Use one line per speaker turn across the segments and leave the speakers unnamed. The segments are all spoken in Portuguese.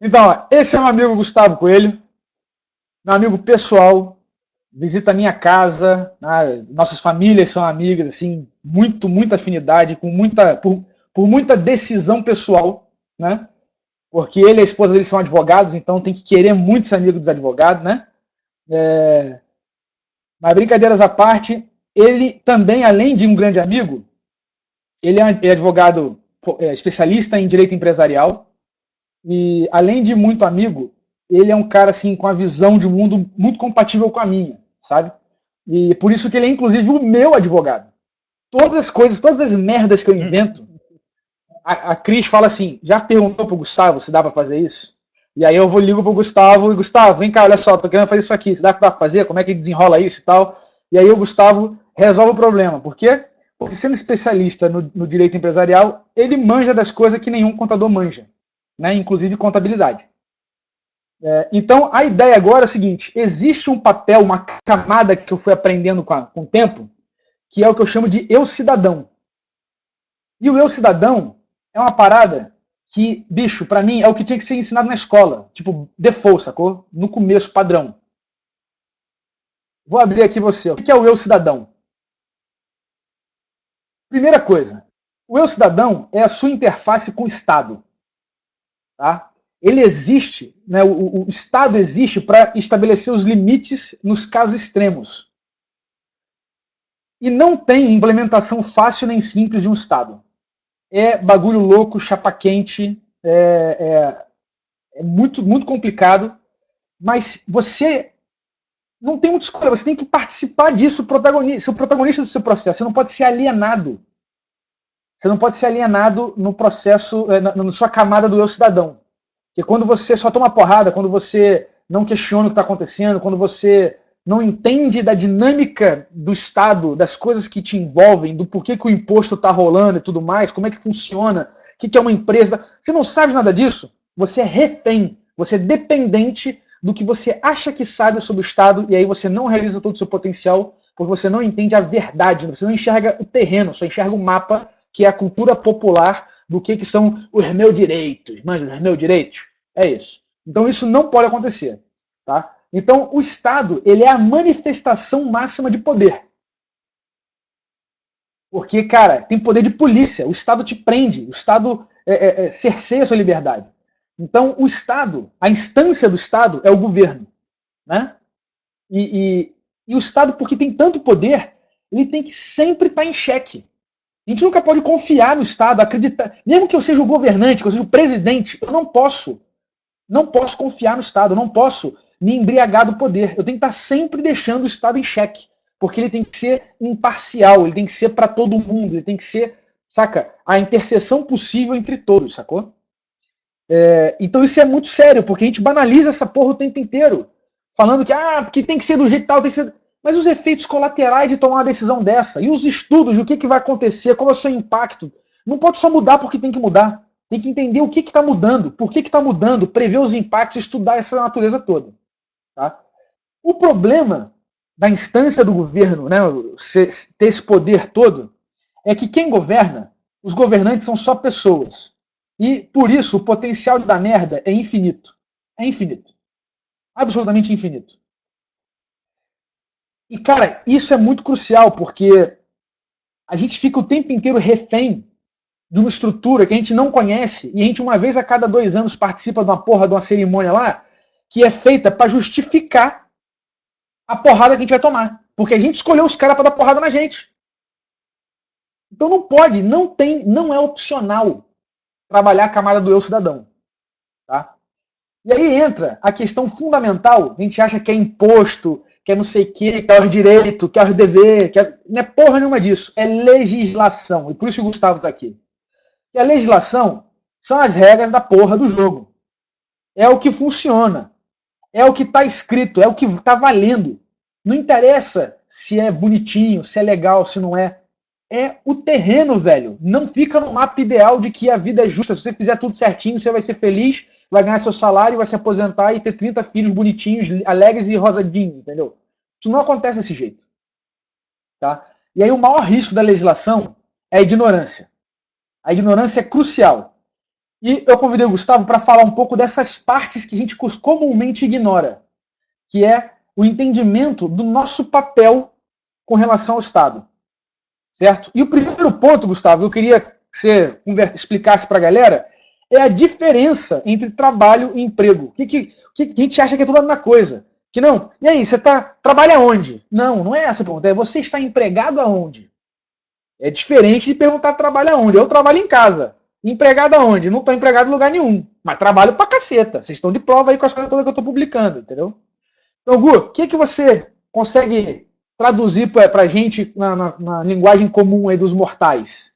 Então, ó, esse é meu amigo Gustavo Coelho, meu amigo pessoal, visita a minha casa, né? Nossas famílias são amigas, assim, muita afinidade, por muita decisão pessoal, né? Porque ele e a esposa dele são advogados, então tem que querer muito ser amigo dos advogados, né? Mas brincadeiras à parte, ele também, além de um grande amigo, ele é advogado especialista em direito empresarial e, além de muito amigo, ele é um cara assim com a visão de mundo muito compatível com a minha, sabe? E por isso que ele é inclusive o meu advogado. Todas as coisas, todas as merdas que eu invento, a Cris fala assim: já perguntou pro Gustavo se dá pra fazer isso? E aí eu ligo pro Gustavo e Gustavo, vem cá, olha só, tô querendo fazer isso aqui, se dá pra fazer? Como é que desenrola isso e tal? E aí o Gustavo resolve o problema. Por quê? Porque sendo especialista no direito empresarial, ele manja das coisas que nenhum contador manja, né? Inclusive contabilidade. Então a ideia agora é o seguinte: existe um papel, uma camada que eu fui aprendendo com o tempo, que é o que eu chamo de eu cidadão. E o eu cidadão é uma parada que, bicho, pra mim é o que tinha que ser ensinado na escola. Tipo, default, sacou? No começo, padrão. Vou abrir aqui você. O que é o eu cidadão? Primeira coisa, o eu cidadão é a sua interface com o Estado. Tá? Ele existe, né, o Estado existe para estabelecer os limites nos casos extremos. E não tem implementação fácil nem simples de um Estado. É bagulho louco, chapa quente, é muito complicado, mas você não tem muita escolha, você tem que participar disso, ser o protagonista do seu processo. Você não pode ser alienado. Você não pode ser alienado no processo, na sua camada do eu cidadão. Porque quando você só toma porrada, quando você não questiona o que está acontecendo, quando você não entende da dinâmica do Estado, das coisas que te envolvem, do porquê que o imposto está rolando e tudo mais, como é que funciona, o que é uma empresa, você não sabe nada disso, você é refém, você é dependente do que você acha que sabe sobre o Estado, e aí você não realiza todo o seu potencial, porque você não entende a verdade, você não enxerga o terreno, só enxerga o mapa, que é a cultura popular do que são os meus direitos. Manja, os meus direitos? É isso. Então isso não pode acontecer. Tá? Então o Estado ele é a manifestação máxima de poder. Porque, cara, tem poder de polícia, o Estado te prende, o Estado cerceia a sua liberdade. Então o Estado, a instância do Estado é o governo. Né? E o Estado, porque tem tanto poder, ele tem que sempre estar em xeque. A gente nunca pode confiar no Estado, acreditar. Mesmo que eu seja o governante, que eu seja o presidente, eu não posso confiar no Estado, eu não posso me embriagar do poder. Eu tenho que estar sempre deixando o Estado em xeque, porque ele tem que ser imparcial, ele tem que ser para todo mundo, ele tem que ser, saca, a interseção possível entre todos, sacou? Então isso é muito sério, porque a gente banaliza essa porra o tempo inteiro, falando que tem que ser do jeito tal, tem que ser... Mas os efeitos colaterais de tomar uma decisão dessa, e os estudos, o que vai acontecer, qual é o seu impacto, não pode só mudar porque tem que mudar. Tem que entender o que está mudando, por que está mudando, prever os impactos, estudar essa natureza toda. Tá? O problema da instância do governo, né, ter esse poder todo, é que quem governa, os governantes são só pessoas. E, por isso, o potencial de dar merda é infinito. É infinito. Absolutamente infinito. E, cara, isso é muito crucial, porque a gente fica o tempo inteiro refém de uma estrutura que a gente não conhece e a gente, uma vez a cada 2 anos, participa de uma porra de uma cerimônia lá que é feita para justificar a porrada que a gente vai tomar. Porque a gente escolheu os caras para dar porrada na gente. Então não pode, não é opcional trabalhar a camada do eu cidadão. Tá? E aí entra a questão fundamental, a gente acha que é imposto, que é não sei o que é o direito, que é o dever, não é porra nenhuma disso, é legislação. E por isso o Gustavo está aqui. E a legislação são as regras da porra do jogo. É o que funciona. É o que está escrito, é o que está valendo. Não interessa se é bonitinho, se é legal, se não é. É o terreno, velho. Não fica no mapa ideal de que a vida é justa. Se você fizer tudo certinho, você vai ser feliz, vai ganhar seu salário, vai se aposentar e ter 30 filhos bonitinhos, alegres e rosadinhos, entendeu? Isso não acontece desse jeito. Tá? E aí o maior risco da legislação é a ignorância. A ignorância é crucial. E eu convidei o Gustavo para falar um pouco dessas partes que a gente comumente ignora, que é o entendimento do nosso papel com relação ao Estado. Certo? E o primeiro ponto, Gustavo, eu queria que você explicasse para a galera, é a diferença entre trabalho e emprego. O que a gente acha que é tudo a mesma coisa? Que não, e aí, você trabalha onde? Não, não é essa a pergunta, é você está empregado aonde? É diferente de perguntar trabalha onde. Eu trabalho em casa. Empregado aonde? Não estou empregado em lugar nenhum. Mas trabalho pra caceta. Vocês estão de prova aí com as coisas todas que eu estou publicando, entendeu? Então, Gu, o que você consegue traduzir para a gente na linguagem comum aí dos mortais?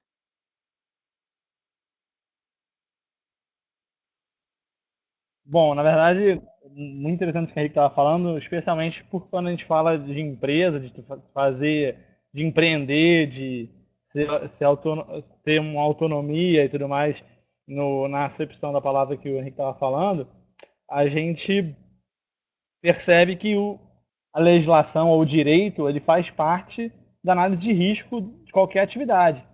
Bom, na verdade, muito interessante o que a Henrique estava falando, especialmente por quando a gente fala de empresa, de fazer, de empreender, de ter uma autonomia e tudo mais, na acepção da palavra que o Henrique estava falando, a gente percebe que a legislação ou o direito, ele faz parte da análise de risco de qualquer atividade.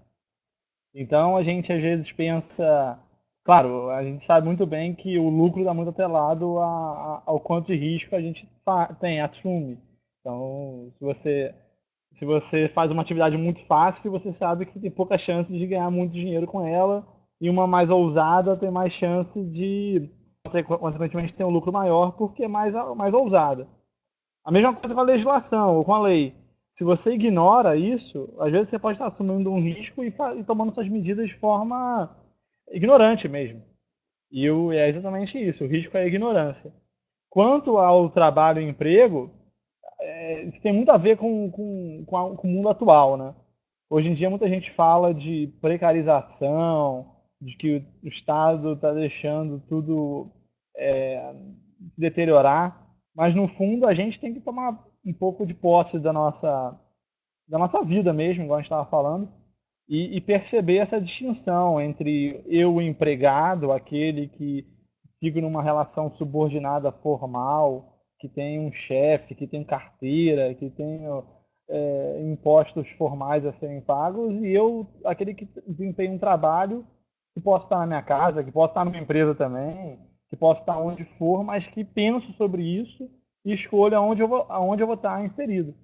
Então a gente às vezes pensa, claro, a gente sabe muito bem que o lucro está muito atrelado ao quanto de risco a gente assume. Então, se você faz uma atividade muito fácil, você sabe que tem pouca chance de ganhar muito dinheiro com ela, e uma mais ousada tem mais chance de, consequentemente, ter um lucro maior porque é mais ousada. A mesma coisa com a legislação ou com a lei. Se você ignora isso, às vezes você pode estar assumindo um risco e tomando suas medidas de forma ignorante mesmo. É exatamente isso, o risco é a ignorância. Quanto ao trabalho e emprego, isso tem muito a ver com o mundo atual, né? Hoje em dia muita gente fala de precarização, de que o Estado está deixando tudo se deteriorar, mas no fundo a gente tem que tomar um pouco de posse da nossa vida mesmo, igual a gente estava falando, e perceber essa distinção entre eu, o empregado, aquele que fica numa relação subordinada formal, que tem um chefe, que tem carteira, que tem impostos formais a serem pagos, e eu, aquele que desempenha um trabalho que posso estar na minha casa, que posso estar numa empresa também, que posso estar onde for, mas que penso sobre isso e escolho aonde eu vou estar inserido.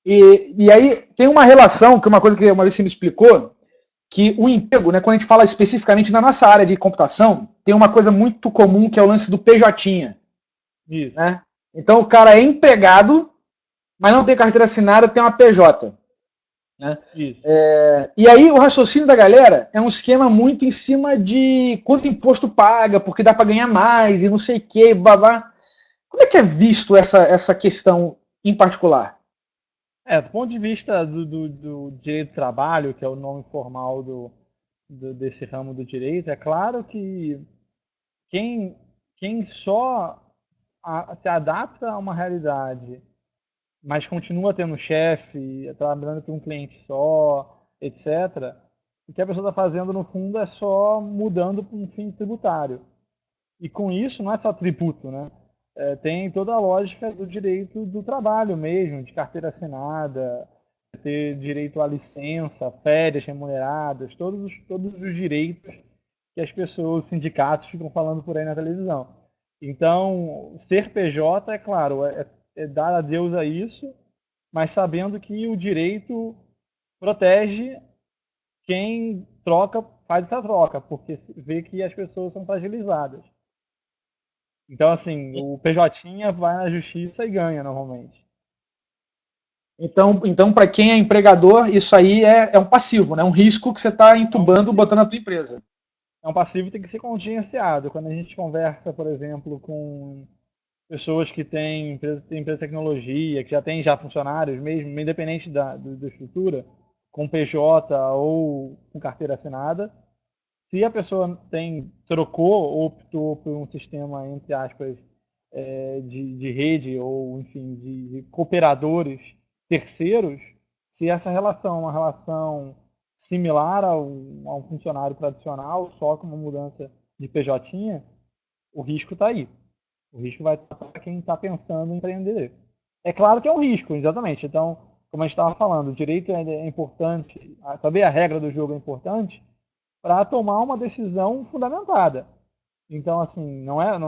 E aí tem uma relação, que é uma coisa que uma vez você me explicou, que o emprego, né, quando a gente fala especificamente na nossa área de computação, tem uma coisa muito comum que é o lance do PJ.
Isso,
Né? Então o cara é empregado, mas não tem carteira assinada, tem uma PJ. Né?
isso.
E aí o raciocínio da galera é um esquema muito em cima de quanto imposto paga, porque dá para ganhar mais e não sei o que, babá. Como é que é visto essa questão em particular?
Do ponto de vista do direito do trabalho, que é o nome formal desse ramo do direito, é claro que quem só se adapta a uma realidade, mas continua tendo chefe, trabalhando para um cliente só, etc., o que a pessoa está fazendo, no fundo, é só mudando para um fim tributário. E com isso, não é só tributo, né? Tem toda a lógica do direito do trabalho mesmo, de carteira assinada, ter direito à licença, férias remuneradas, todos os direitos que as pessoas, os sindicatos ficam falando por aí na televisão. Então, ser PJ, é claro, é dar adeus a isso, mas sabendo que o direito protege quem troca, faz essa troca, porque vê que as pessoas são fragilizadas. Então, assim, o PJ vai na justiça e ganha normalmente.
Então para quem é empregador, isso aí é um passivo, né? Um risco que você está
É um
entubando,
passivo.
botando na tua empresa.
É um passivo que tem que ser contingenciado. Quando a gente conversa, por exemplo, com pessoas que têm empresa de tecnologia, que já funcionários mesmo, independente da estrutura, com PJ ou com carteira assinada, se a pessoa trocou ou optou por um sistema, entre aspas, de rede ou, enfim, de cooperadores terceiros, se essa relação é uma relação similar a um funcionário tradicional, só com uma mudança de PJ, o risco está aí. O risco vai estar para quem está pensando em empreender. É claro que é um risco, exatamente. Então, como a gente estava falando, o direito é importante, saber a regra do jogo é importante, para tomar uma decisão fundamentada. Então, assim,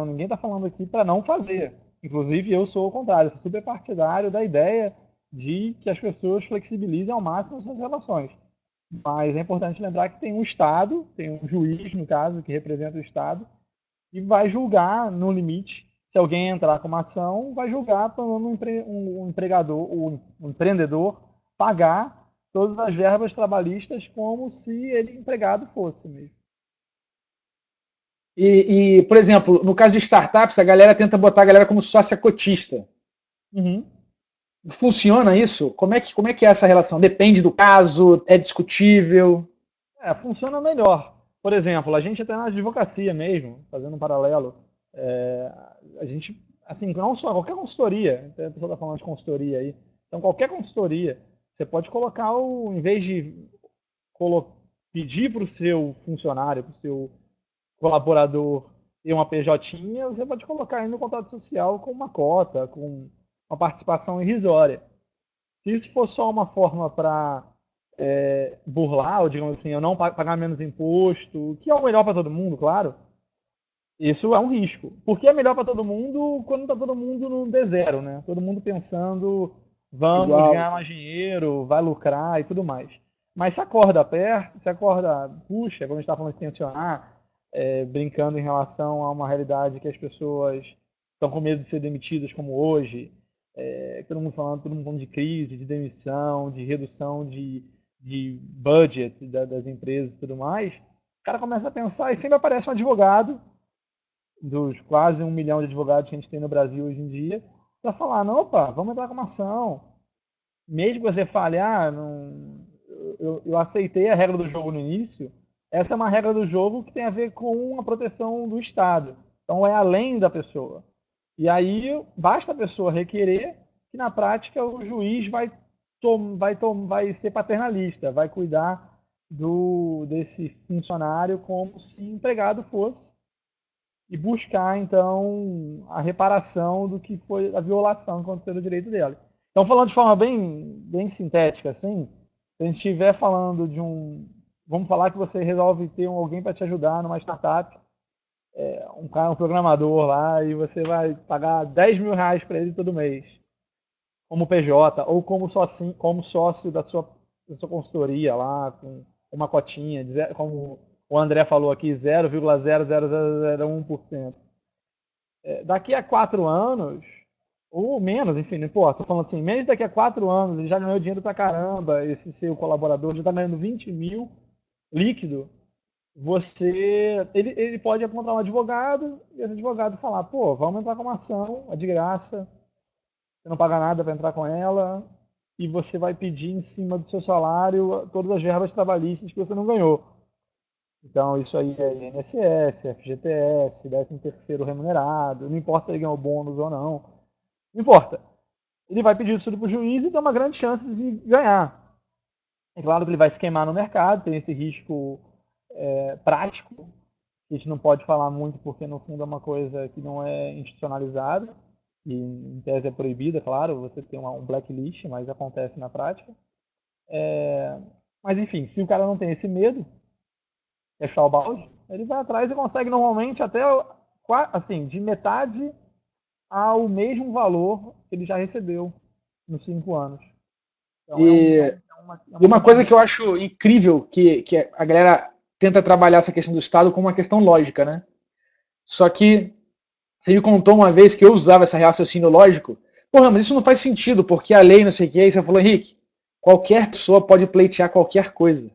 ninguém está falando aqui para não fazer. Inclusive, eu sou o contrário, sou super partidário da ideia de que as pessoas flexibilizem ao máximo as suas relações. Mas é importante lembrar que tem um Estado, tem um juiz, no caso, que representa o Estado, e vai julgar, no limite, se alguém entrar com uma ação, vai julgar para um empregador, um empreendedor pagar todas as verbas trabalhistas como se ele empregado fosse mesmo.
Por exemplo, no caso de startups, a galera tenta botar a galera como sócia cotista.
Uhum.
Funciona isso? Como é que é essa relação? Depende do caso? É discutível?
Funciona melhor. Por exemplo, a gente até na advocacia mesmo, fazendo um paralelo, é, a gente, assim, não só qualquer consultoria, a pessoa está falando de consultoria aí, então qualquer consultoria, você pode colocar em vez de pedir para o seu funcionário, para o seu colaborador ter uma PJ, você pode colocar aí no contrato social com uma cota, com uma participação irrisória. Se isso for só uma forma para burlar, ou digamos assim, eu não pagar menos imposto, que é o melhor para todo mundo, claro, isso é um risco. Porque é melhor para todo mundo quando está todo mundo no D0, né? Todo mundo pensando, vamos
Igual.
ganhar mais dinheiro, vai lucrar e tudo mais. Mas se acorda perto, se acorda, puxa, como a gente está falando de tensionar, brincando em relação a uma realidade que as pessoas estão com medo de ser demitidas, como hoje, todo mundo falando de crise, de demissão, de redução de budget das empresas e tudo mais, o cara começa a pensar e sempre aparece um advogado, dos quase 1 milhão de advogados que a gente tem no Brasil hoje em dia, para falar, não, opa, vamos entrar com uma ação. Mesmo que você fale, não, eu aceitei a regra do jogo no início, essa é uma regra do jogo que tem a ver com a proteção do Estado. Então é além da pessoa. E aí basta a pessoa requerer que na prática o juiz vai ser paternalista, vai cuidar desse funcionário como se empregado fosse e buscar então a reparação do que foi a violação que aconteceu do direito dele. Então, falando de forma bem sintética, assim, se a gente estiver falando vamos falar que você resolve ter alguém para te ajudar numa startup, um programador lá, e você vai pagar R$ 10.000 para ele todo mês, como PJ, ou como sócio da sua consultoria lá, com uma cotinha, como o André falou aqui, 0,00001%. Daqui a 4 anos, ou menos, enfim, não importa, estou falando assim, mesmo daqui a 4 anos, ele já ganhou dinheiro pra caramba, esse seu colaborador já está ganhando 20 mil líquido, ele pode encontrar um advogado e esse advogado falar, pô, vamos entrar com uma ação, é de graça, você não paga nada para entrar com ela, e você vai pedir em cima do seu salário todas as verbas trabalhistas que você não ganhou. Então, isso aí é INSS, FGTS, 13º remunerado, não importa se ele ganhou bônus ou não importa. Ele vai pedir isso tudo para o juiz e tem uma grande chance de ganhar. É claro que ele vai se queimar no mercado, tem esse risco prático, que a gente não pode falar muito porque no fundo é uma coisa que não é institucionalizada, e em tese é proibida, claro, você tem um blacklist, mas acontece na prática. Mas enfim, se o cara não tem esse medo, fechar o balde, ele vai atrás e consegue normalmente até assim, de metade ao mesmo valor que ele já recebeu nos 5 anos. Então
E uma coisa que eu acho incrível que a galera tenta trabalhar essa questão do Estado como uma questão lógica, né? Só que você me contou uma vez que eu usava esse raciocínio lógico. Porra, mas isso não faz sentido, porque a lei não sei o que. Aí você falou, Henrique, qualquer pessoa pode pleitear qualquer coisa.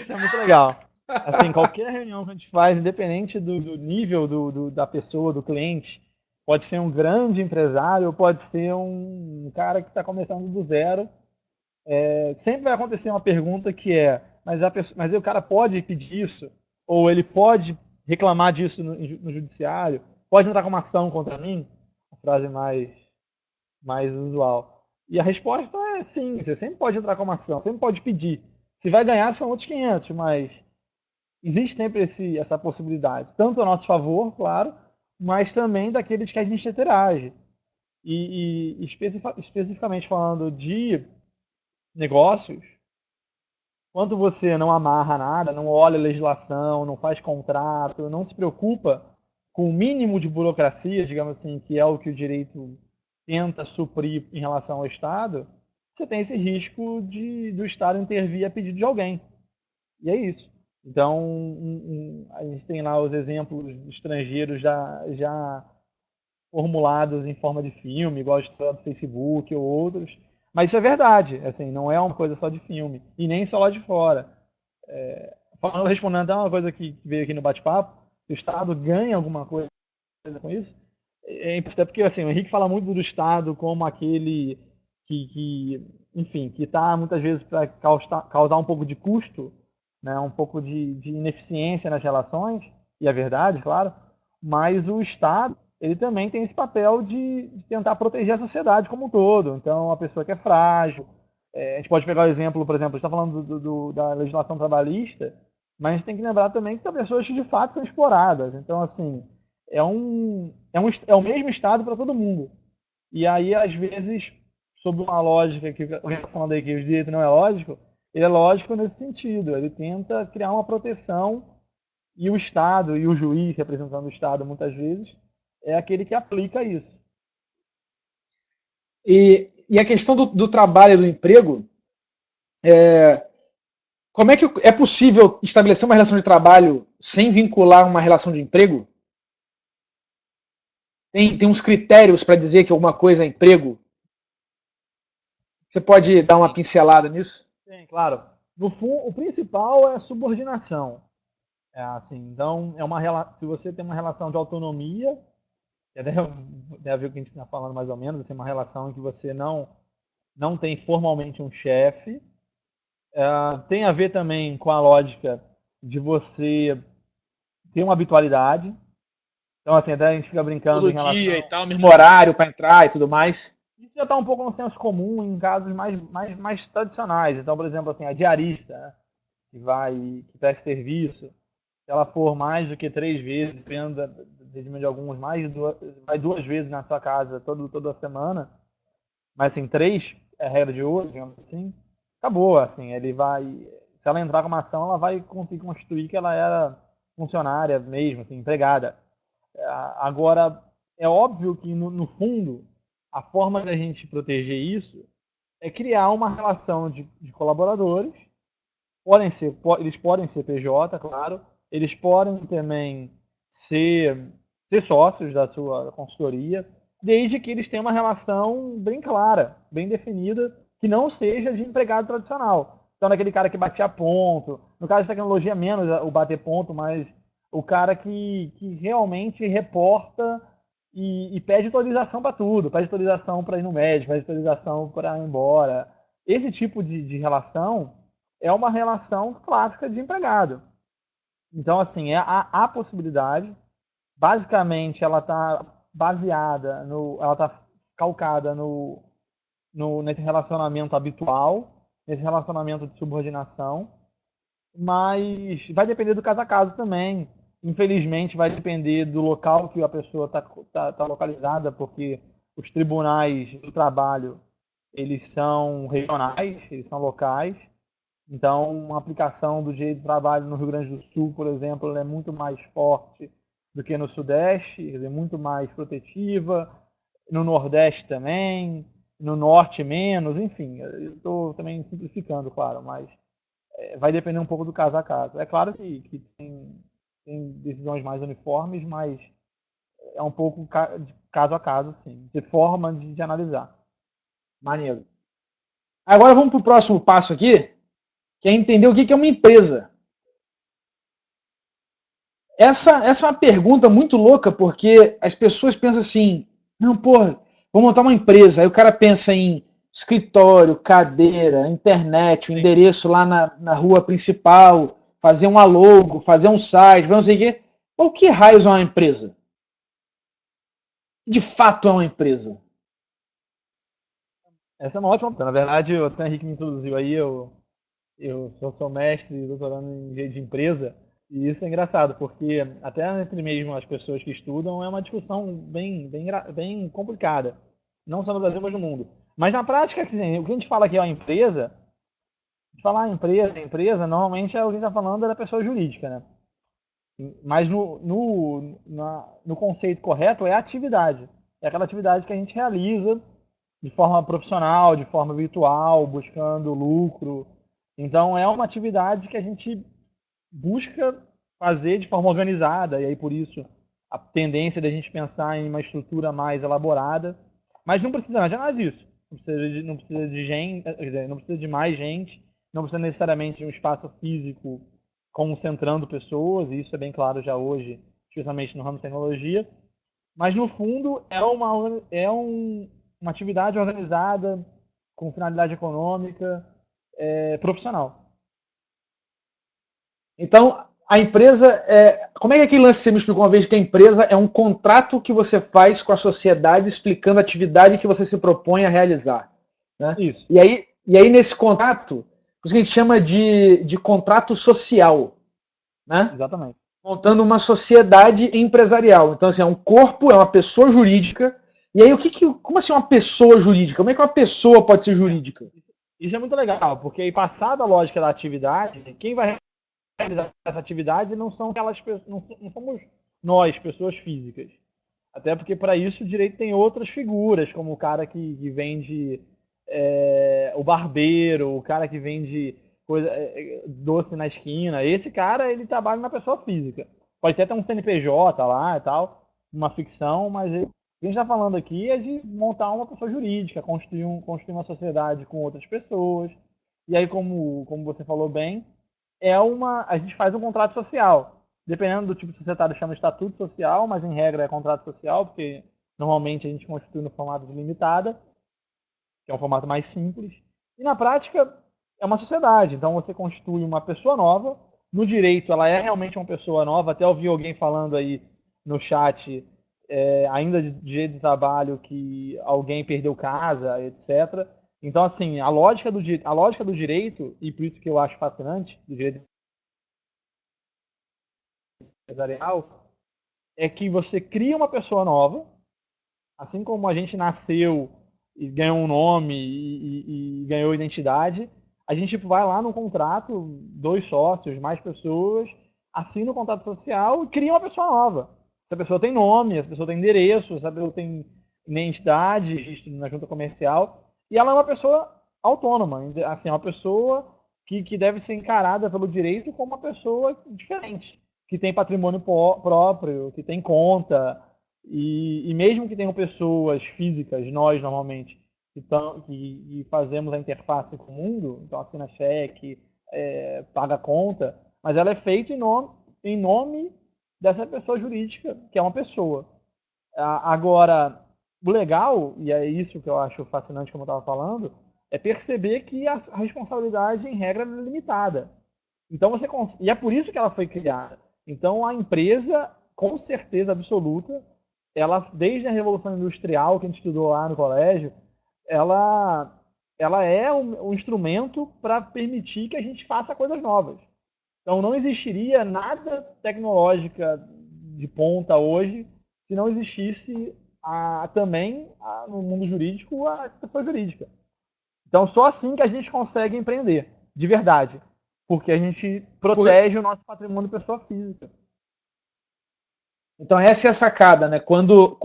Isso é muito legal. Assim, qualquer reunião que a gente faz, independente do nível da pessoa, do cliente, pode ser um grande empresário, pode ser um cara que está começando do zero. Sempre vai acontecer uma pergunta que mas o cara pode pedir isso? Ou ele pode reclamar disso no judiciário? Pode entrar com uma ação contra mim? A frase mais usual. E a resposta é sim, você sempre pode entrar com uma ação, sempre pode pedir. Se vai ganhar são outros 500, mas existe sempre essa possibilidade, tanto a nosso favor, claro, mas também daqueles que a gente interage. E especificamente falando de negócios, Enquanto você não amarra nada, não olha a legislação, não faz contrato, não se preocupa com o mínimo de burocracia, digamos assim, que é o que o direito tenta suprir em relação ao Estado, você tem esse risco do Estado intervir a pedido de alguém. E é isso. Então, a gente tem lá os exemplos estrangeiros já formulados em forma de filme, igual a história do Facebook ou outros. Mas isso é verdade, assim, não é uma coisa só de filme, e nem só lá de fora. Respondendo até uma coisa que veio aqui no bate-papo, o Estado ganha alguma coisa com isso? Até porque assim, o Henrique fala muito do Estado como aquele enfim, que está muitas vezes para causar um pouco de custo, né, um pouco de ineficiência nas relações, e é verdade, claro, mas o Estado ele também tem esse papel de tentar proteger a sociedade como um todo. Então, a pessoa que é frágil, a gente pode pegar o exemplo, por exemplo, a gente está falando da legislação trabalhista, mas a gente tem que lembrar também que tem pessoas que de fato são exploradas. Então, assim, é o mesmo Estado para todo mundo. E aí, às vezes, sob uma lógica que alguém está falando aí que o direito não é lógico, ele é lógico nesse sentido. Ele tenta criar uma proteção e o Estado e o juiz representando o Estado, muitas vezes, é aquele que aplica isso.
E a questão do trabalho e do emprego, como é que é possível estabelecer uma relação de trabalho sem vincular uma relação de emprego? Tem uns critérios para dizer que alguma coisa é emprego? Você pode dar uma pincelada nisso?
Sim, claro. No fundo, o principal é a subordinação. É assim, então, se você tem uma relação de autonomia, tem a ver com o que a gente está falando mais ou menos, assim, uma relação em que você não tem formalmente um chefe. Tem a ver também com a lógica de você ter uma habitualidade. Então, assim, até a gente fica brincando
Todo
em relação.
dia e tal, mesmo horário para entrar e tudo mais.
Isso já está um pouco no senso comum em casos mais tradicionais. Então, por exemplo, assim, a diarista, né, que presta serviço, se ela for mais do que 3 vezes, dependendo do regime de alguns, vai 2 vezes na sua casa toda semana, mas assim, 3 é a regra de ouro, digamos assim, acabou, assim, se ela entrar com uma ação, ela vai conseguir constituir que ela era funcionária mesmo, assim, empregada. Agora, é óbvio que no fundo, a forma da gente proteger isso é criar uma relação de colaboradores, eles podem ser PJ, claro, eles podem também ser sócios da sua consultoria, desde que eles tenham uma relação bem clara, bem definida, que não seja de empregado tradicional. Então, naquele cara que batia ponto, no caso de tecnologia, menos o bater ponto, mas o cara que realmente reporta e pede autorização para tudo, pede autorização para ir no médico, pede autorização para ir embora. Esse tipo de relação é uma relação clássica de empregado. Então, assim, há possibilidade. Basicamente, ela está ela está calcada nesse relacionamento habitual, nesse relacionamento de subordinação, mas vai depender do caso a caso também. Infelizmente, vai depender do local que a pessoa está localizada, porque os tribunais do trabalho, eles são regionais, eles são locais. Então, a aplicação do direito do trabalho no Rio Grande do Sul, por exemplo, é muito mais forte do que no Sudeste, quer dizer, muito mais protetiva. No Nordeste também, no Norte menos, enfim. Eu estou também simplificando, claro, mas vai depender um pouco do caso a caso. É claro que tem decisões mais uniformes, mas é um pouco de caso a caso, sim, de forma de analisar.
Maneiro. Agora vamos para o próximo passo aqui, que é entender o que é uma empresa. Essa é uma pergunta muito louca, porque as pessoas pensam assim, não, porra, vou montar uma empresa. Aí o cara pensa em escritório, cadeira, internet, o endereço lá na rua principal, fazer um logo, fazer um site, não sei o quê. O que raios é uma empresa? De fato é uma empresa.
Essa é uma ótima pergunta. Na verdade, até o Henrique me introduziu aí, eu sou mestre e doutorando em direito de empresa, e isso é engraçado, porque até entre mesmo as pessoas que estudam é uma discussão bem complicada, não só no Brasil, mas no mundo. Mas na prática, assim, o que a gente fala aqui é uma empresa, falar empresa, normalmente é o que a gente está falando é da pessoa jurídica, né? Mas no conceito correto é atividade. É aquela atividade que a gente realiza de forma profissional, de forma virtual, buscando lucro. Então é uma atividade que a gente busca fazer de forma organizada, e aí por isso a tendência da gente pensar em uma estrutura mais elaborada, mas não precisa de nada disso. Não precisa de gente, quer dizer, não precisa de mais gente, não precisa necessariamente de um espaço físico concentrando pessoas, e isso é bem claro já hoje, especialmente no ramo de tecnologia, mas no fundo uma atividade organizada, com finalidade econômica, profissional.
Então, a empresa como é que aquele lance que você me explicou uma vez que a empresa é um contrato que você faz com a sociedade explicando a atividade que você se propõe a realizar, né?
Isso.
E aí nesse contrato, o que a gente chama de contrato social, né?
Exatamente.
Montando uma sociedade empresarial. Então, assim, é um corpo, é uma pessoa jurídica. E aí, como assim uma pessoa jurídica? Como é que uma pessoa pode ser jurídica?
Isso é muito legal, porque aí passada a lógica da atividade, quem vai realizar essa atividade não são aquelas pessoas, não somos nós, pessoas físicas. Até porque para isso o direito tem outras figuras, como o cara que vende o barbeiro, o cara que vende doce na esquina. Esse cara, ele trabalha na pessoa física. Pode até ter um CNPJ lá e tal, uma ficção, mas o que a gente está falando aqui é de montar uma pessoa jurídica, construir uma sociedade com outras pessoas. E aí, como você falou bem, a gente faz um contrato social. Dependendo do tipo de societário, chama de estatuto social, mas em regra é contrato social, porque normalmente a gente constitui no formato de limitada, que é um formato mais simples. E na prática é uma sociedade, então você constitui uma pessoa nova. No direito, ela é realmente uma pessoa nova. Até ouvi alguém falando aí no chat, ainda de direito de trabalho, que alguém perdeu casa, etc. Então, assim, a lógica do direito, e por isso que eu acho fascinante, do direito empresarial, é que você cria uma pessoa nova, assim como a gente nasceu e ganhou um nome e ganhou identidade, a gente vai lá no contrato, dois sócios, mais pessoas, assina o contrato social e cria uma pessoa nova. Essa pessoa tem nome, essa pessoa tem endereço, essa pessoa tem identidade, registro na junta comercial, e ela é uma pessoa autônoma, assim, uma pessoa que deve ser encarada pelo direito como uma pessoa diferente, que tem patrimônio próprio, que tem conta, e mesmo que tenham pessoas físicas, nós normalmente, que fazemos a interface com o mundo, então assina cheque, paga conta, mas ela é feita em nome dessa pessoa jurídica, que é uma pessoa. Agora, o legal, e é isso que eu acho fascinante, como eu estava falando, é perceber que a responsabilidade, em regra, é limitada. Então e é por isso que ela foi criada. Então a empresa, com certeza absoluta, ela desde a Revolução Industrial que a gente estudou lá no colégio, ela ela é um instrumento para permitir que a gente faça coisas novas. Então não existiria nada tecnológica de ponta hoje se não existisse também no mundo jurídico a pessoa jurídica. Então só assim que a gente consegue empreender, de verdade, porque a gente protege o nosso patrimônio pessoa física.
Então essa é a sacada, né? Quando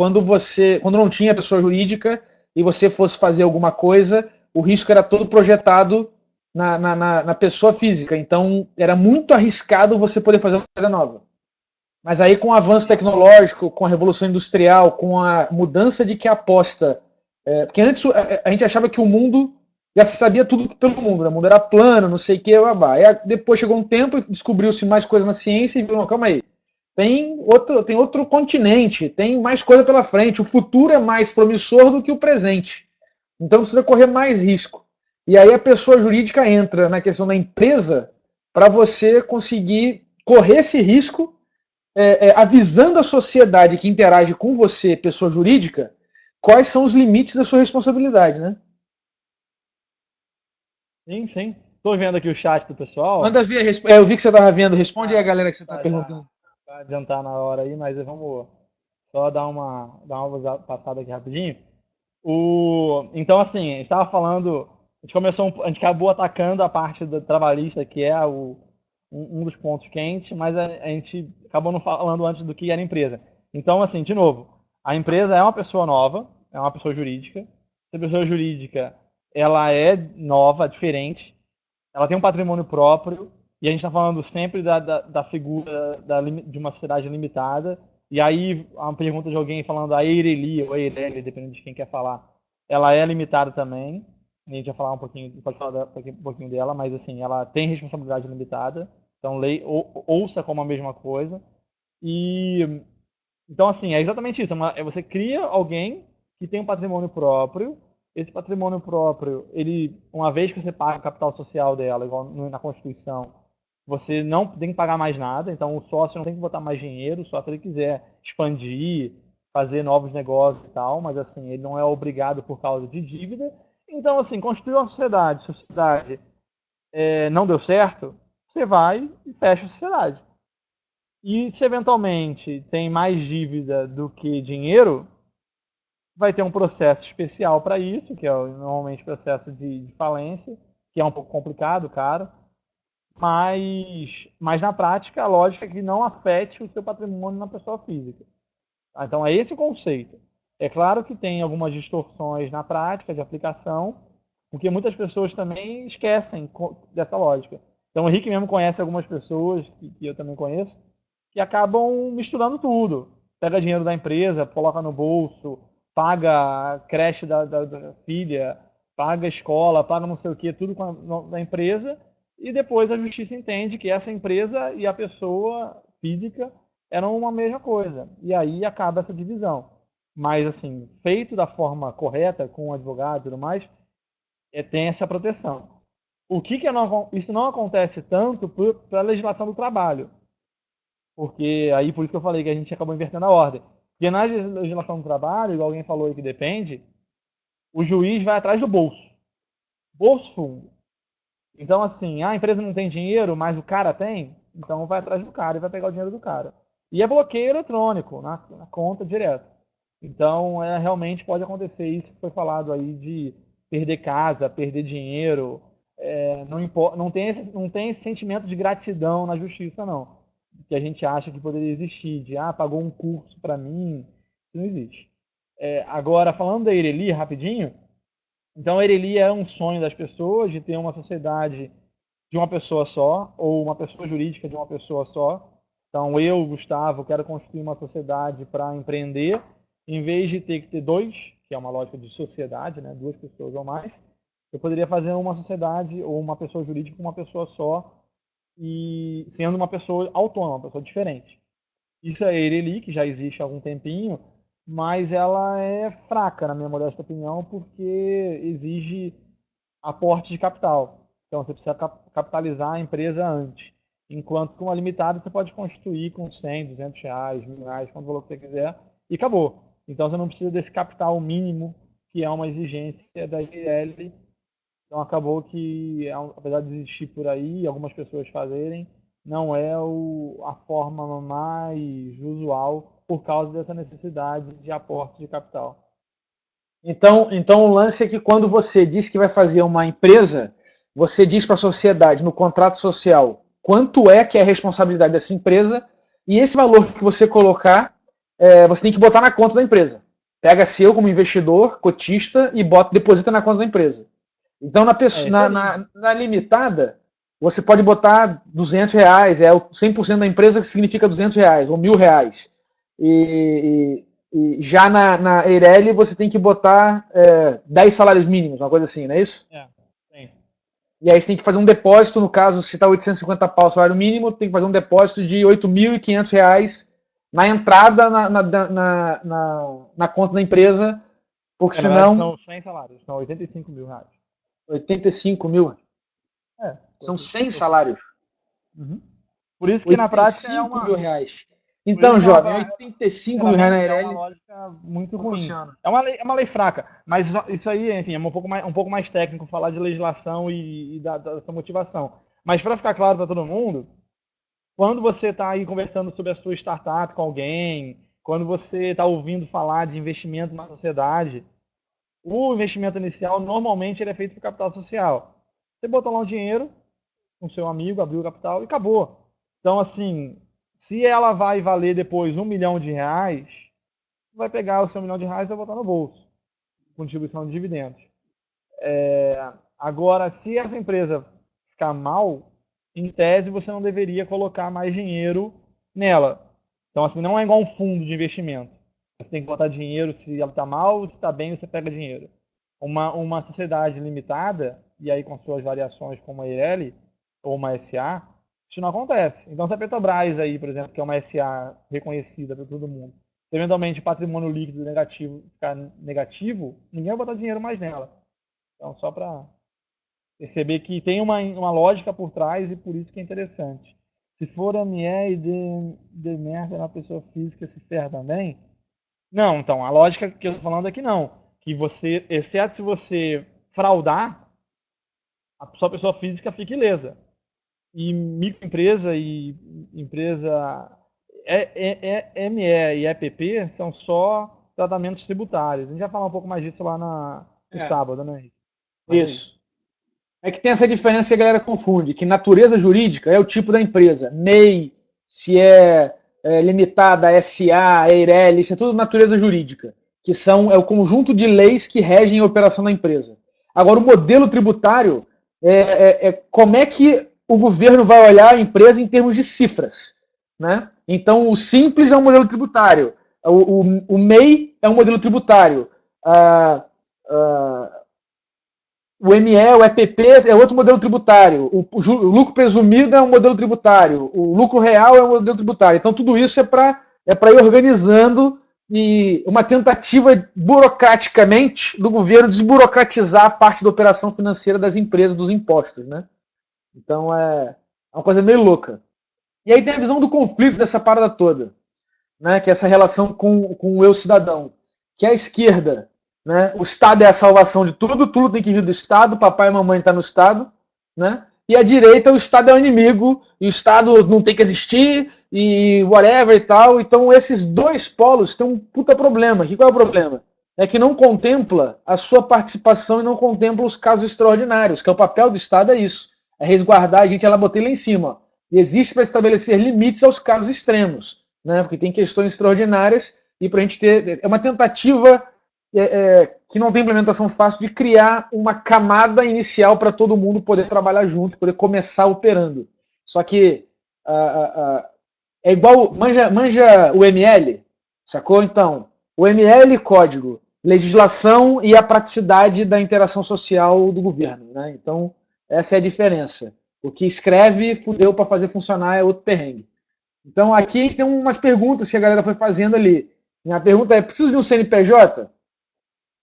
não tinha pessoa jurídica e você fosse fazer alguma coisa, o risco era todo projetado na pessoa física. Então era muito arriscado você poder fazer uma coisa nova. Mas aí com o avanço tecnológico, com a revolução industrial, com a mudança de que aposta, porque antes a gente achava que o mundo já se sabia tudo pelo mundo, né? O mundo era plano, não sei o que, aí depois chegou um tempo e descobriu-se mais coisa na ciência e viu, não, calma aí, tem outro continente, tem mais coisa pela frente, o futuro é mais promissor do que o presente. Então precisa correr mais risco. E aí a pessoa jurídica entra na questão da empresa para você conseguir correr esse risco, avisando a sociedade que interage com você, pessoa jurídica, quais são os limites da sua responsabilidade, né?
Sim, sim. Estou vendo aqui o chat do pessoal.
Manda ver, eu vi que você estava vendo, responde aí a galera que você está perguntando.
Vai adiantar na hora aí, mas vamos só dar uma passada aqui rapidinho. Então, assim, a gente estava falando a gente acabou atacando a parte da trabalhista, que é um dos pontos quentes, mas a gente acabou não falando antes do que era a empresa. Então, assim, de novo, a empresa é uma pessoa nova, é uma pessoa jurídica. Essa pessoa jurídica, ela é nova, diferente, ela tem um patrimônio próprio, e a gente está falando sempre da figura de uma sociedade limitada. E aí, a pergunta de alguém falando a Eireli ou a Eireli, dependendo de quem quer falar, ela é limitada também. A gente vai falar um pouquinho, pode falar um pouquinho dela, mas assim, ela tem responsabilidade limitada. Então, ouça como a mesma coisa. E então, assim, é exatamente isso. Você cria alguém que tem um patrimônio próprio. Esse patrimônio próprio, ele, uma vez que você paga o capital social dela, igual na Constituição, você não tem que pagar mais nada. Então, o sócio não tem que botar mais dinheiro. Só se ele quiser expandir, fazer novos negócios e tal. Mas, assim, ele não é obrigado por causa de dívida. Então, assim, construiu uma sociedade. Se a sociedade não deu certo, você vai e fecha a sociedade. E se eventualmente tem mais dívida do que dinheiro, vai ter um processo especial para isso, que é normalmente o processo de falência, que é um pouco complicado, caro, mas na prática a lógica é que não afete o seu patrimônio na pessoa física. Então é esse o conceito. É claro que tem algumas distorções na prática de aplicação, porque muitas pessoas também esquecem dessa lógica. Então o Henrique mesmo conhece algumas pessoas, que eu também conheço, que acabam misturando tudo. Pega dinheiro da empresa, coloca no bolso, paga a creche da filha, paga a escola, paga não sei o que, tudo da empresa, e depois a justiça entende que essa empresa e a pessoa física eram uma mesma coisa. E aí acaba essa divisão. Mas, assim, feito da forma correta, com o advogado e tudo mais, tem essa proteção. Isso não acontece tanto para a legislação do trabalho. Porque aí, por isso que eu falei que a gente acabou invertendo a ordem. Porque na legislação do trabalho, igual alguém falou aí que depende, o juiz vai atrás do bolso. Bolso fundo. Então, assim, a empresa não tem dinheiro, mas o cara tem, então vai atrás do cara e vai pegar o dinheiro do cara. E é bloqueio eletrônico na conta direto. Então, realmente pode acontecer isso que foi falado aí de perder casa, perder dinheiro. Não tem esse sentimento de gratidão na justiça, não. Que a gente acha que poderia existir, de pagou um curso para mim. Isso não existe. Agora, falando da Ireli, rapidinho, então a Ireli é um sonho das pessoas de ter uma sociedade de uma pessoa só, ou uma pessoa jurídica de uma pessoa só. Então, eu, Gustavo, quero construir uma sociedade para empreender, em vez de ter que ter dois, que é uma lógica de sociedade, né, duas pessoas ou mais, eu poderia fazer uma sociedade ou uma pessoa jurídica com uma pessoa só, e sendo uma pessoa autônoma, uma pessoa diferente. Isso é a Ereli, que já existe há algum tempinho, mas ela é fraca, na minha modesta opinião, porque exige aporte de capital. Então você precisa capitalizar a empresa antes. Enquanto com uma limitada você pode constituir com 100, 200 reais, R$ 1.000, quanto valor que você quiser, e acabou. Então você não precisa desse capital mínimo, que é uma exigência da IRL. Então acabou que, apesar de existir por aí, algumas pessoas fazerem, não é a forma mais usual por causa dessa necessidade de aporte de capital.
Então o lance é que quando você diz que vai fazer uma empresa, você diz para a sociedade, no contrato social, quanto é que é a responsabilidade dessa empresa, e esse valor que você colocar, você tem que botar na conta da empresa. Pega seu como investidor, cotista, e deposita na conta da empresa. Então, na limitada, você pode botar R$ 200, 100% da empresa significa R$ 200, ou R$ 1.000. E já na Eireli, você tem que botar 10 salários mínimos, uma coisa assim, não é isso?
Sim.
E aí você tem que fazer um depósito, no caso, se está 850 pau o salário mínimo, tem que fazer um depósito de R$ 8.500 na entrada na conta da empresa, porque
Na verdade,
senão...
são 100 salários, são R$ 85.000.
85 mil?
É.
São 100 salários.
Uhum. Por isso que na prática é
85 mil reais.
Por isso
Então,
que
jovem, 85 mil reais na
é uma
Eireli
lógica muito
não
ruim.
funciona.
É uma lei fraca, mas isso aí, enfim, é um pouco mais técnico falar de legislação e da sua motivação. Mas para ficar claro para todo mundo, quando você está aí conversando sobre a sua startup com alguém, quando você está ouvindo falar de investimento na sociedade, O investimento inicial, normalmente, ele é feito por capital social. Você botou lá um dinheiro com seu amigo, abriu o capital e acabou. Então, assim, se ela vai valer depois R$ 1 milhão, vai pegar o seu R$ 1 milhão e vai botar no bolso, com distribuição de dividendos. Agora, se essa empresa ficar mal, em tese você não deveria colocar mais dinheiro nela. Então, assim, não é igual um fundo de investimento. Você tem que botar dinheiro se ela está mal, se está bem, você pega dinheiro. Uma sociedade limitada, e aí com suas variações como a Eireli ou uma SA, isso não acontece. Então, se a Petrobras aí, por exemplo, que é uma SA reconhecida por todo mundo, se eventualmente patrimônio líquido negativo ficar negativo, ninguém vai botar dinheiro mais nela. Então, só para perceber que tem uma lógica por trás e por isso que é interessante. Se for ME e de merda na pessoa física se ferra também? Não, então, a lógica que eu tô falando é que não. Que você, exceto se você fraudar, a sua pessoa física fica ilesa. E microempresa e empresa ME e EPP são só tratamentos tributários. A gente vai falar um pouco mais disso lá no
É,
sábado, né, Henrique? Mas é isso.
isso. É que tem essa diferença que a galera confunde, que natureza jurídica é o tipo da empresa. MEI, se é limitada, SA, EIRELI, isso é tudo natureza jurídica, que é o conjunto de leis que regem a operação da empresa. Agora, o modelo tributário é como é que o governo vai olhar a empresa em termos de cifras. Né? Então, o simples é um modelo tributário, o MEI é um modelo tributário, a, a, o ME, o EPP é outro modelo tributário. O lucro presumido é um modelo tributário. O lucro real é um modelo tributário. Então, tudo isso é para ir organizando e uma tentativa, burocraticamente, do governo desburocratizar a parte da operação financeira das empresas, dos impostos. Né? Então, é uma coisa meio louca. E aí tem a visão do conflito dessa parada toda, né? Que é essa relação com o eu cidadão. Que é a esquerda, né? O Estado é a salvação de tudo, tudo tem que vir do Estado, papai e mamãe estão no Estado, né? E a direita, o Estado é o inimigo, e o Estado não tem que existir, e whatever e tal. Então esses dois polos têm um puta problema. Qual é o problema? É que não contempla a sua participação e não contempla os casos extraordinários, que é o papel do Estado, é isso. É resguardar a gente, ela botei lá em cima. E existe para estabelecer limites aos casos extremos, né? Porque tem questões extraordinárias e para a gente ter. É uma tentativa que não tem implementação fácil de criar uma camada inicial para todo mundo poder trabalhar junto, poder começar operando. Só que é igual. Manja o ML, sacou? Então, o ML, código, legislação e a praticidade da interação social do governo. Né? Então, essa é a diferença. O que escreve, fudeu para fazer funcionar é outro perrengue. Então, aqui a gente tem umas perguntas que a galera foi fazendo ali. A pergunta é: preciso de um CNPJ?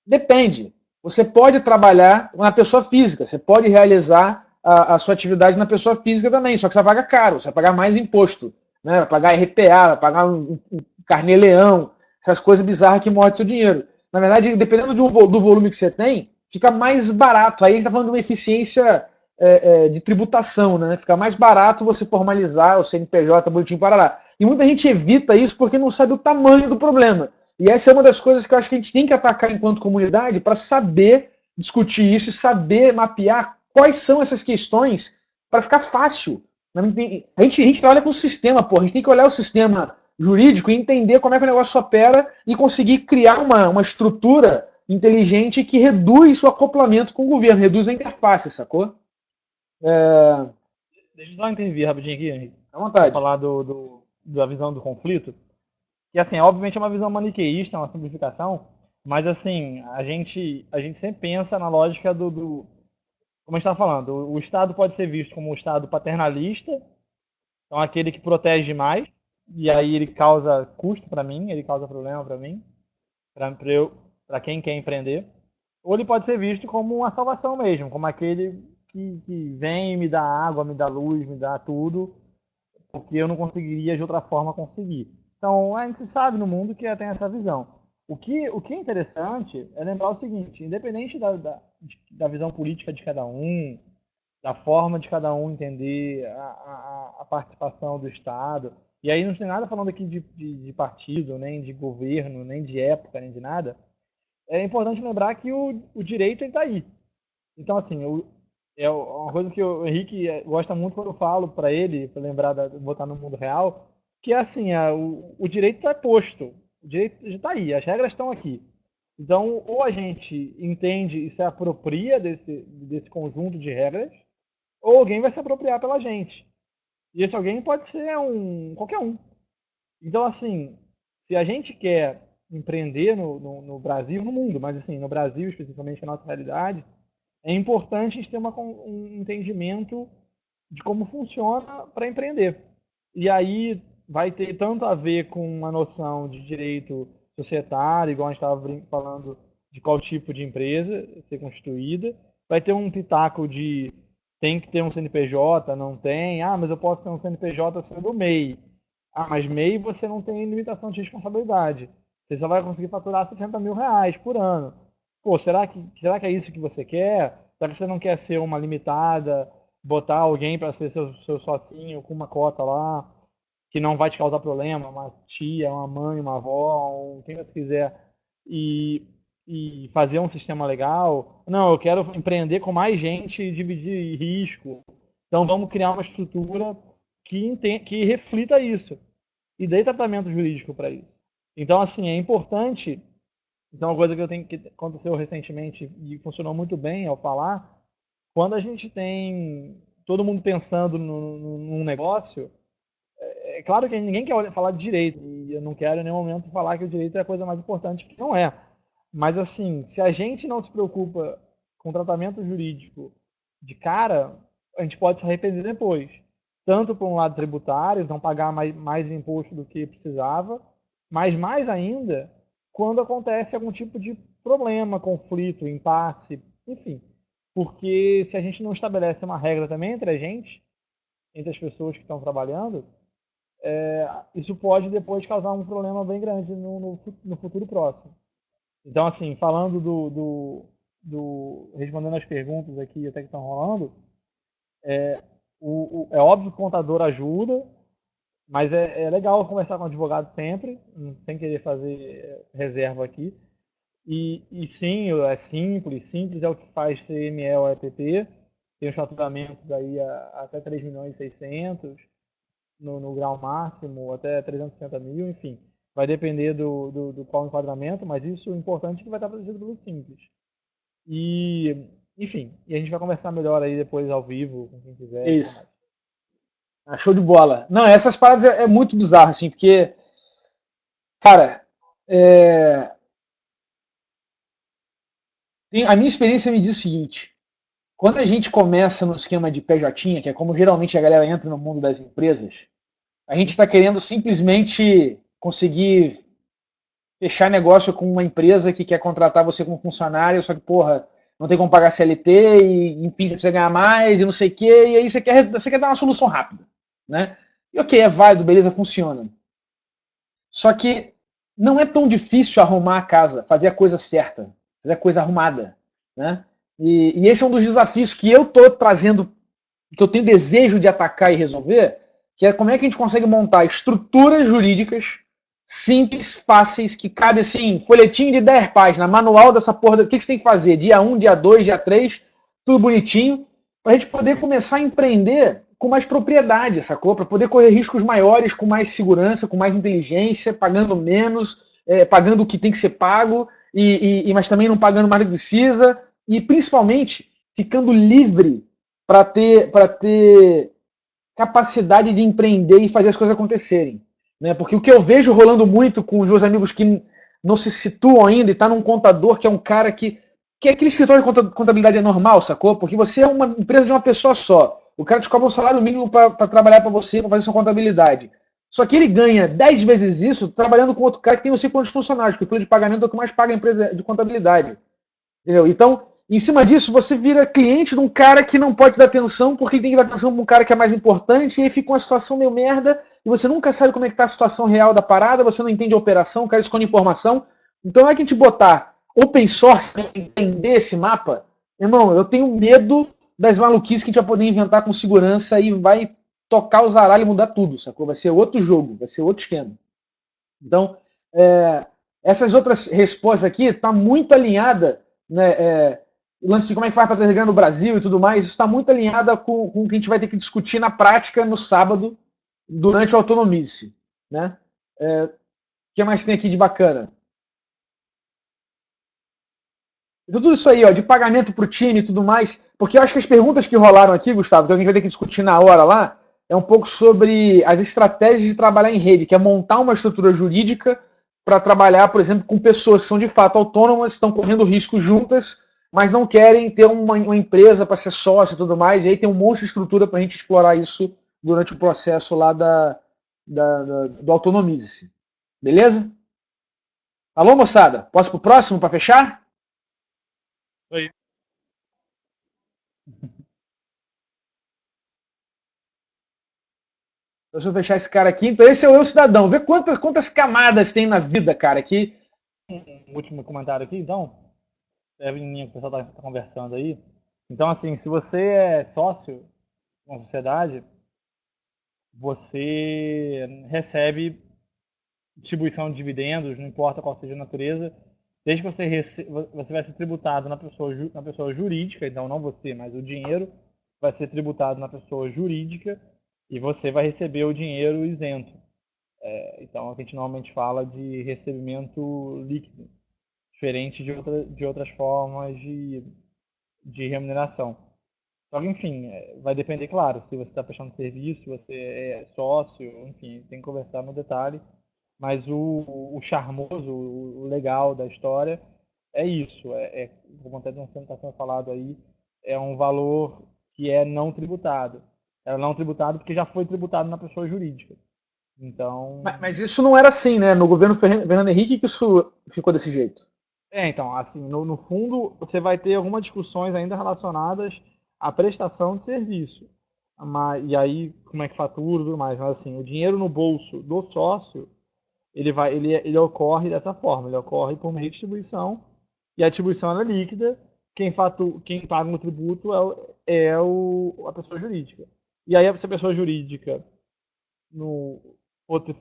Depende. Você pode trabalhar na pessoa física, você pode realizar a sua atividade na pessoa física também, só que você vai pagar caro, você vai pagar mais imposto, né? Vai pagar RPA, vai pagar um carnê-leão, essas coisas bizarras que mordem seu dinheiro. Na verdade, dependendo do volume que você tem, fica mais barato. Aí a gente está falando de uma eficiência de tributação, né? Fica mais barato você formalizar o CNPJ, Boletim Parará. E muita gente evita isso porque não sabe o tamanho do problema. E essa é uma das coisas que eu acho que a gente tem que atacar enquanto comunidade para saber discutir isso e saber mapear quais são essas questões para ficar fácil. A gente trabalha com o sistema, pô. A gente tem que olhar o sistema jurídico e entender como é que o negócio opera e conseguir criar uma estrutura inteligente que reduz o acoplamento com o governo, reduz a interface, sacou?
Deixa eu só intervir rapidinho aqui, Henrique,
À
para
vontade.
falar da visão do conflito. Que, assim, obviamente é uma visão maniqueísta, é uma simplificação, mas, assim, a gente sempre pensa na lógica como a gente está falando, o Estado pode ser visto como um Estado paternalista, então aquele que protege demais, e aí ele causa custo para mim, ele causa problema para mim, para quem quer empreender. Ou ele pode ser visto como uma salvação mesmo, como aquele que vem e me dá água, me dá luz, me dá tudo, porque eu não conseguiria de outra forma conseguir. Então, a gente sabe no mundo que tem essa visão. O que é interessante é lembrar o seguinte: independente da visão política de cada um, da forma de cada um entender a participação do Estado, e aí não tem nada falando aqui de partido, nem de governo, nem de época, nem de nada, é importante lembrar que o direito está aí. Então, assim, é uma coisa que o Henrique gosta muito quando eu falo para ele, para lembrar, botar no mundo real, que é assim, o direito está posto, o direito já está aí, as regras estão aqui. Então, ou a gente entende e se apropria desse conjunto de regras, ou alguém vai se apropriar pela gente. E esse alguém pode ser qualquer um. Então, assim, se a gente quer empreender no Brasil, no mundo, mas assim, no Brasil, especificamente, a nossa realidade, é importante a gente ter um entendimento de como funciona para empreender. E aí vai ter tanto a ver com uma noção de direito societário, igual a gente estava falando de qual tipo de empresa ser constituída, vai ter um pitaco de tem que ter um CNPJ, não tem, mas eu posso ter um CNPJ sendo MEI. Mas MEI você não tem limitação de responsabilidade. Você só vai conseguir faturar 60 mil reais por ano. Pô, será que é isso que você quer? Será que você não quer ser uma limitada, botar alguém para ser seu socinho com uma cota lá, que não vai te causar problema, uma tia, uma mãe, uma avó, quem você quiser, e fazer um sistema legal? Não, eu quero empreender com mais gente e dividir risco. Então vamos criar uma estrutura que reflita isso e dê tratamento jurídico para isso. Então, assim, é importante. Isso é uma coisa que aconteceu recentemente e funcionou muito bem ao falar. Quando a gente tem todo mundo pensando num negócio, é claro que ninguém quer falar de direito, e eu não quero em nenhum momento falar que o direito é a coisa mais importante, porque não é. Mas, assim, se a gente não se preocupa com tratamento jurídico de cara, a gente pode se arrepender depois. Tanto por um lado tributário, não pagar mais imposto do que precisava, mas mais ainda quando acontece algum tipo de problema, conflito, impasse, enfim. Porque se a gente não estabelece uma regra também entre a gente, entre as pessoas que estão trabalhando, isso pode depois causar um problema bem grande no futuro próximo. Então, assim, falando respondendo as perguntas aqui até que estão rolando, é óbvio que o contador ajuda, mas é legal conversar com o advogado sempre, sem querer fazer reserva aqui. E sim, é simples é o que faz CME ou EPP, tem os faturamentos aí até 3 milhões e 600 no grau máximo, até 360 mil, enfim. Vai depender do qual enquadramento, mas isso, o importante é que vai estar protegido pelo simples. E, enfim, e a gente vai conversar melhor aí depois ao vivo, com quem quiser.
Isso. Show de bola. Não, essas paradas é muito bizarro, assim, porque, cara, a minha experiência me diz o seguinte: quando a gente começa no esquema de PJ, que é como geralmente a galera entra no mundo das empresas, a gente está querendo simplesmente conseguir fechar negócio com uma empresa que quer contratar você como funcionário, só que, porra, não tem como pagar CLT, e enfim, você precisa ganhar mais, e não sei o quê, e aí você quer dar uma solução rápida, né? E ok, é válido, beleza, funciona. Só que não é tão difícil arrumar a casa, fazer a coisa certa, fazer a coisa arrumada, né? E esse é um dos desafios que eu estou trazendo, que eu tenho desejo de atacar e resolver, que é como é que a gente consegue montar estruturas jurídicas simples, fáceis, que cabe assim, folhetinho de 10 páginas, manual dessa porra, o que você tem que fazer, dia 1, dia 2, dia 3, tudo bonitinho, para a gente poder começar a empreender com mais propriedade, sacou? Para poder correr riscos maiores, com mais segurança, com mais inteligência, pagando menos, pagando o que tem que ser pago, mas também não pagando mais do que precisa, e principalmente ficando livre para ter capacidade de empreender e fazer as coisas acontecerem. Né? Porque o que eu vejo rolando muito com os meus amigos que não se situam ainda e tá num contador que é um cara que é aquele escritório de contabilidade é normal, sacou? Porque você é uma empresa de uma pessoa só. O cara te cobra um salário mínimo para trabalhar para você, para fazer sua contabilidade. Só que ele ganha 10 vezes isso trabalhando com outro cara que tem não sei quantos funcionários, porque o plano de pagamento é o que mais paga a empresa de contabilidade. Entendeu? Então, em cima disso, você vira cliente de um cara que não pode dar atenção porque ele tem que dar atenção para um cara que é mais importante, e aí fica uma situação meio merda, e você nunca sabe como é que está a situação real da parada, você não entende a operação, o cara esconde informação. Então, não é que a gente botar open source para entender esse mapa, irmão, eu tenho medo das maluquices que a gente vai poder inventar com segurança e vai tocar o zaralho e mudar tudo, sacou? Vai ser outro jogo, vai ser outro esquema. Então, Essas outras respostas aqui está muito alinhada, né, o lance de como é que faz para trazer grana no Brasil e tudo mais, isso está muito alinhada com o que a gente vai ter que discutir na prática no sábado, durante o Autonomize. Né? O que mais tem aqui de bacana? Tudo isso aí, ó, de pagamento para o time e tudo mais, porque eu acho que as perguntas que rolaram aqui, Gustavo, que a gente vai ter que discutir na hora lá, é um pouco sobre as estratégias de trabalhar em rede, que é montar uma estrutura jurídica para trabalhar, por exemplo, com pessoas que são de fato autônomas, estão correndo risco juntas, mas não querem ter uma empresa para ser sócio e tudo mais, e aí tem um monte de estrutura para a gente explorar isso durante o processo lá do Autonomize-se. Beleza? Alô, moçada? Posso pro próximo para fechar?
Oi.
Deixa eu fechar esse cara aqui. Então, esse é o Eu Cidadão. Vê quantas camadas tem na vida, cara. Aqui.
Um último comentário aqui, então. É em linha que o pessoal está conversando aí. Então, assim, se você é sócio de uma sociedade, você recebe distribuição de dividendos, não importa qual seja a natureza, desde que você vai ser tributado na pessoa jurídica, então não você, mas o dinheiro vai ser tributado na pessoa jurídica e você vai receber o dinheiro isento. Então, a gente normalmente fala de recebimento líquido, diferente de outras formas de remuneração. Só que, enfim, vai depender, claro, se você está prestando serviço, se você é sócio, enfim, tem que conversar no detalhe. Mas o charmoso, o legal da história é isso. Como até está sendo falado aí, é um valor que é não tributado. É não tributado porque já foi tributado na pessoa jurídica. Então,
Mas isso não era assim, né? No governo Fernando Henrique que isso ficou desse jeito.
então, assim, no fundo, você vai ter algumas discussões ainda relacionadas à prestação de serviço. E aí, como é que fatura e tudo mais. Mas, assim, o dinheiro no bolso do sócio, ele ocorre dessa forma. Ele ocorre por meio de distribuição, e a distribuição ela é líquida. Quem paga o tributo a pessoa jurídica. E aí, se a pessoa jurídica no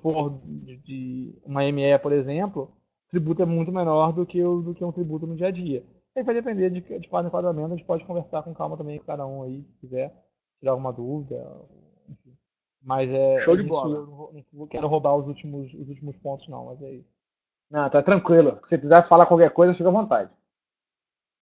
for de uma ME, por exemplo, o tributo é muito menor do que um tributo no dia a dia. Aí vai depender de cada enquadramento, a gente pode conversar com calma também com cada um aí, se quiser tirar alguma dúvida, enfim. Mas
Show
é
de
isso,
bola.
eu não quero roubar os últimos pontos não, mas é isso.
Não, tá tranquilo. Se precisar falar qualquer coisa, fica à vontade.